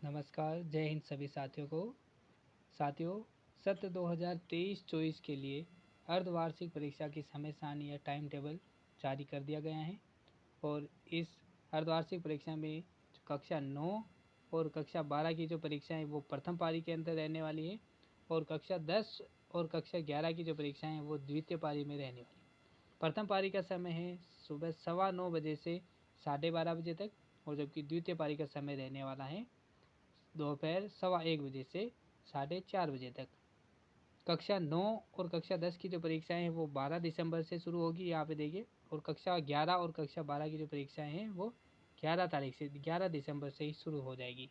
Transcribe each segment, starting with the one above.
नमस्कार, जय हिंद सभी साथियों को। साथियों, सत्र 2023-24 के लिए अर्धवार्षिक परीक्षा की समय सारणी या टाइम टेबल जारी कर दिया गया है और इस अर्धवार्षिक परीक्षा में कक्षा 9 और कक्षा 12 की जो परीक्षाएं वो प्रथम पारी के अंदर रहने वाली है और कक्षा 10 और कक्षा 11 की जो परीक्षाएं हैं वो द्वितीय पारी में रहने वाली है। प्रथम पारी का समय है सुबह 9:15 बजे से 12:30 बजे तक और जबकि द्वितीय पारी का समय रहने वाला है दोपहर 1:15 बजे से 4:30 बजे तक। कक्षा 9 और कक्षा 10 की जो परीक्षाएं हैं वो 12 दिसंबर से शुरू होगी, यहाँ पे देखिए, और कक्षा 11 और कक्षा 12 की जो परीक्षाएं हैं वो 11 दिसंबर से ही शुरू हो जाएगी।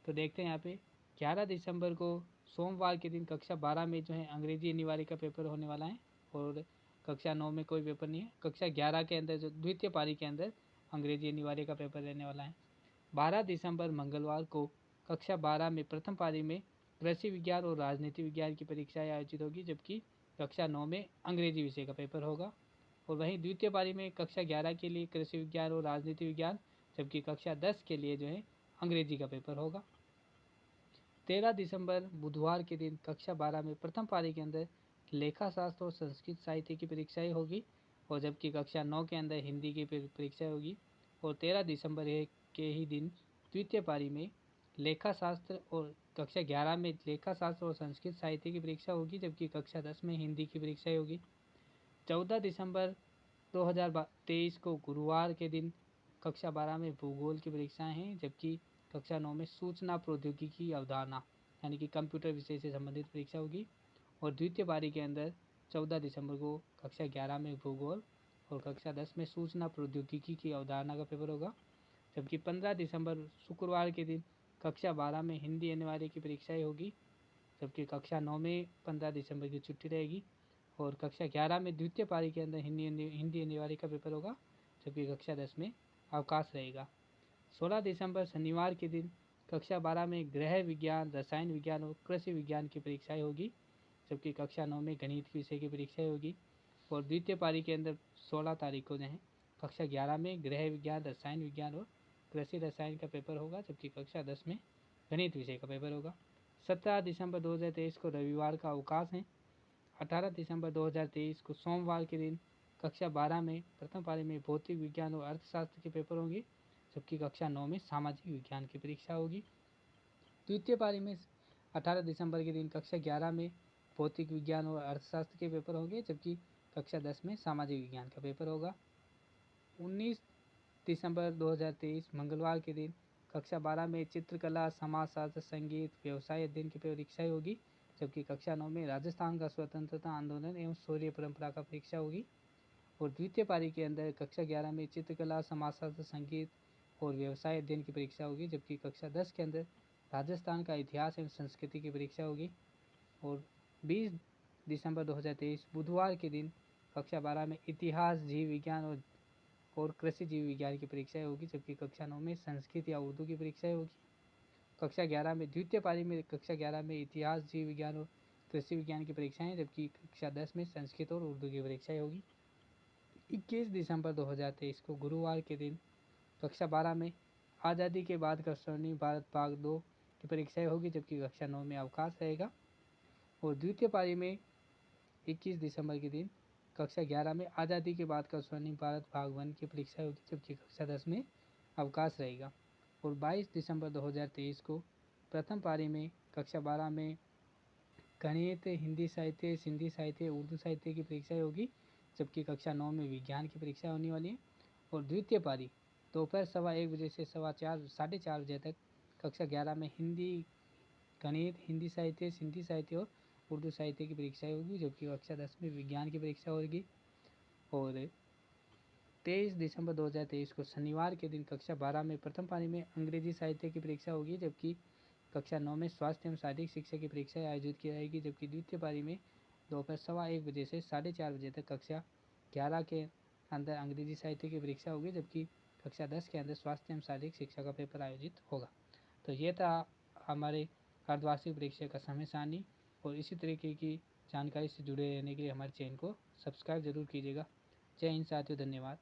तो देखते हैं यहाँ पे 11 दिसंबर को सोमवार के दिन कक्षा 12 में जो है अंग्रेजी अनिवार्य का पेपर होने वाला है और कक्षा 9 में कोई पेपर नहीं है। कक्षा 11 के अंदर जो द्वितीय पारी के अंदर अंग्रेजी अनिवार्य का पेपर रहने वाला है। 12 दिसंबर मंगलवार को कक्षा 12 में प्रथम पारी में कृषि विज्ञान और राजनीति विज्ञान की परीक्षाएं आयोजित होगी, जबकि कक्षा 9 में अंग्रेजी विषय का पेपर होगा। और वहीं द्वितीय पारी में कक्षा 11 के लिए कृषि विज्ञान और राजनीति विज्ञान, जबकि कक्षा 10 के लिए जो है अंग्रेजी का पेपर होगा। 13 दिसंबर बुधवार के दिन कक्षा 12 में प्रथम पारी के अंदर लेखा शास्त्र और संस्कृत साहित्य की परीक्षाएं होगी और जबकि कक्षा 9 के अंदर हिंदी की परीक्षा होगी। और 13 दिसंबर के ही दिन द्वितीय पारी में लेखा शास्त्र और कक्षा 11 में लेखा शास्त्र और संस्कृत साहित्य की परीक्षा होगी, जबकि कक्षा 10 में हिंदी की परीक्षा होगी। 14 दिसंबर 2023 को गुरुवार के दिन कक्षा 12 में भूगोल की परीक्षाएं हैं, जबकि कक्षा 9 में सूचना प्रौद्योगिकी की अवधारणा यानी कि कंप्यूटर विषय से संबंधित परीक्षा होगी। और द्वितीय पारी के अंदर 14 दिसंबर को कक्षा 11 में भूगोल और कक्षा 10 में सूचना प्रौद्योगिकी की अवधारणा का पेपर होगा, जबकि 15 दिसंबर शुक्रवार के दिन कक्षा 12 में हिंदी अनिवार्य की परीक्षाएं होगी, जबकि कक्षा 9 में 15 दिसंबर की छुट्टी रहेगी। और कक्षा 11 में द्वितीय पारी के अंदर हिंदी अनिवार्य का पेपर होगा, जबकि कक्षा 10 में अवकाश रहेगा। 16 दिसंबर शनिवार के दिन कक्षा 12 में गृह विज्ञान, रसायन विज्ञान और कृषि विज्ञान की परीक्षाएं होगी, जबकि कक्षा 9 में गणित विषय की परीक्षाएं होगी। और द्वितीय पारी के अंदर 16 तारीख को जो है कक्षा 11 में गृह विज्ञान, रसायन विज्ञान और कृषि रसायन का पेपर होगा, जबकि कक्षा 10 में गणित विषय का पेपर होगा। 17 दिसंबर 2023 को रविवार का अवकाश है। 18 दिसंबर 2023 को सोमवार के दिन कक्षा 12 में प्रथम पारी में भौतिक विज्ञान और अर्थशास्त्र के पेपर होंगे, जबकि कक्षा 9 में सामाजिक विज्ञान की परीक्षा होगी। द्वितीय पारी में 18 दिसंबर के दिन कक्षा 11 में भौतिक विज्ञान और अर्थशास्त्र के पेपर होंगे, जबकि कक्षा 10 में सामाजिक विज्ञान का पेपर होगा। 19 दिसंबर 2023 मंगलवार के दिन कक्षा 12 में चित्रकला, समाजशास्त्र, संगीत, व्यवसाय अध्ययन की परीक्षाएं होगी, जबकि कक्षा 9 में राजस्थान का स्वतंत्रता आंदोलन एवं शौर्य परंपरा का परीक्षा होगी। और द्वितीय पारी के अंदर कक्षा 11 में चित्रकला, समाजशास्त्र, संगीत और व्यवसाय अध्ययन की परीक्षा होगी, जबकि कक्षा 10 के अंदर राजस्थान का इतिहास एवं संस्कृति की परीक्षा होगी। और 20 दिसंबर 2023 बुधवार के दिन कक्षा 12 में इतिहास, जीव विज्ञान और कृषि जीव विज्ञान की परीक्षाएं होगी, जबकि कक्षा 9 में संस्कृत या उर्दू की परीक्षाएं होगी। कक्षा 11 में द्वितीय पारी में कक्षा 11 में इतिहास, जीव विज्ञान और कृषि विज्ञान की परीक्षाएं, जबकि कक्षा 10 में संस्कृत और उर्दू की परीक्षाएं होगी। 21 दिसंबर 2023 को गुरुवार के दिन कक्षा 12 में आज़ादी के बाद का स्वर्णिम भारत भाग 2 की परीक्षाएं होगी, जबकि कक्षा 9 में अवकाश रहेगा। और द्वितीय पारी में 21 दिसंबर के दिन कक्षा 11 में आज़ादी के बाद का स्वर्णिम भारत भाग 1 की परीक्षाएं होगी, जबकि कक्षा 10 में अवकाश रहेगा। और 22 दिसंबर 2023 को प्रथम पारी में कक्षा 12 में गणित, हिंदी साहित्य, सिंधी साहित्य, उर्दू साहित्य की परीक्षाएं होगी, जबकि कक्षा 9 में विज्ञान की परीक्षा होने वाली है। और द्वितीय पारी दोपहर 1:15 बजे से 4:30 बजे तक कक्षा 11 में हिंदी, गणित, हिंदी साहित्य, सिंधी साहित्य और उर्दू साहित्य की परीक्षाएं होगी, जबकि कक्षा 10 में विज्ञान की परीक्षा होगी। और 23 दिसंबर 2023 को शनिवार के दिन कक्षा 12 में प्रथम पारी में अंग्रेजी साहित्य की परीक्षा होगी, जबकि कक्षा 9 में स्वास्थ्य एवं शारीरिक शिक्षा की परीक्षा आयोजित की जाएगी, जबकि द्वितीय पारी में दोपहर 1:15 बजे से 4:30 बजे तक कक्षा 11 के अंदर अंग्रेजी साहित्य की परीक्षा होगी, जबकि कक्षा 10 के अंदर स्वास्थ्य एवं शारीरिक शिक्षा का पेपर आयोजित होगा। तो ये था हमारे अर्धवार्षिक परीक्षा का समय सारणी। और इसी तरीके की जानकारी से जुड़े रहने के लिए हमारे चैनल को सब्सक्राइब जरूर कीजिएगा। जय हिंद साथियों, धन्यवाद।